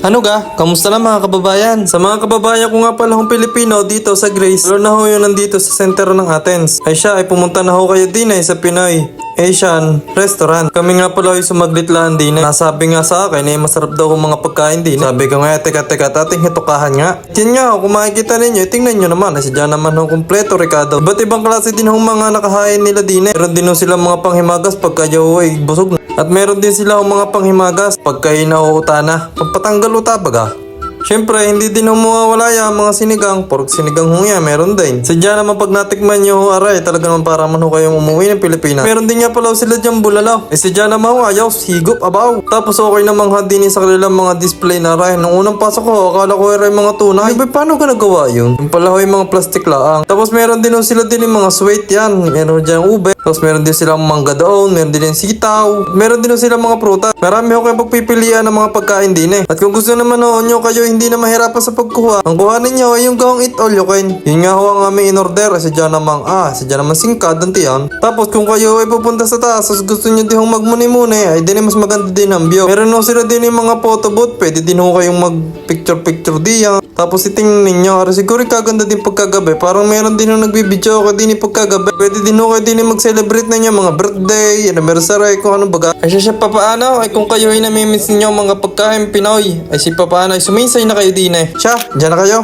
Ano ga? Kamusta na mga kababayan? Sa mga kababayan ko nga pala akong Pilipino dito sa Grace, lalo na ho yun nandito sa sentro ng Athens. Ay siya ay pumunta na ho kayo din sa Pinoy Asian Restaurant. Kami nga pala ay sumaglit lang din. Nasabi nga sa akin masarap daw ang mga pagkain din. Sabi ko nga teka tating hitukahan nga. Yan nga kung makikita ninyo, tingnan nyo naman. Sadya naman ho kumpleto Ricardo. Iba't ibang klase din ho mga nakahain nila din. Meron din ho sila mga panghimagas pagka yaw ay busog na. At meron din sila mga panghimagas pagka hinauuta na. Pagpatanggal uta baga. Siyempre, hindi din mawawala yan mga sinigang. Pork sinigang ho yan, meron din. Sadya naman pag natikman nyo ho, aray, talaga naman para man ho kayong umuwi ng Pilipinas. Meron din nga pala sila dyan bulalaw. Sadya naman ho, ayaw, higop, abaw. Tapos okay namang din sa kanilang mga display na aray. Nung unang pasok ko, akala ko ay mga tunay. Ay, paano ka nagawa yun? Yung pala ho yung mga plastic laang. Tapos meron din ho sila din yung mga sweet yan. Meron dyan ube. Tapos meron din silang mangga doon. Meron din sitaw. Meron din ho sila mga prutas. Marami ho kayong pagpipilian ng mga pagkain din At kung gusto naman ho nyo kayo hindi na mahirapan sa pagkuha. Ang kuha ninyo ay yung gawang eat all you can. Yun nga ho ang aming in-order. Sadya naman singkad ang tiyan. Tapos kung kayo ay pupunta sa taas at gusto nyo din magmuni-muni ay din mas maganda din ang view. Meron ho sila din yung mga photo booth. Pwede din ho kayong mag picture diyan. Tapos itingnan ninyo. Siguro kaganda din pagkagabi. Parang meron din ho nagbibidyo ako din pagkagabi. Pwede din ho kayo din mag-celebrate na nyo mga birthday, anniversary, kung ano baga. Ay siya papaano ay kung kayo ay namimiss ninyo mga pagkain Pinoy ay si papaano ay suminsay na kayo din Siya, dyan na kayo.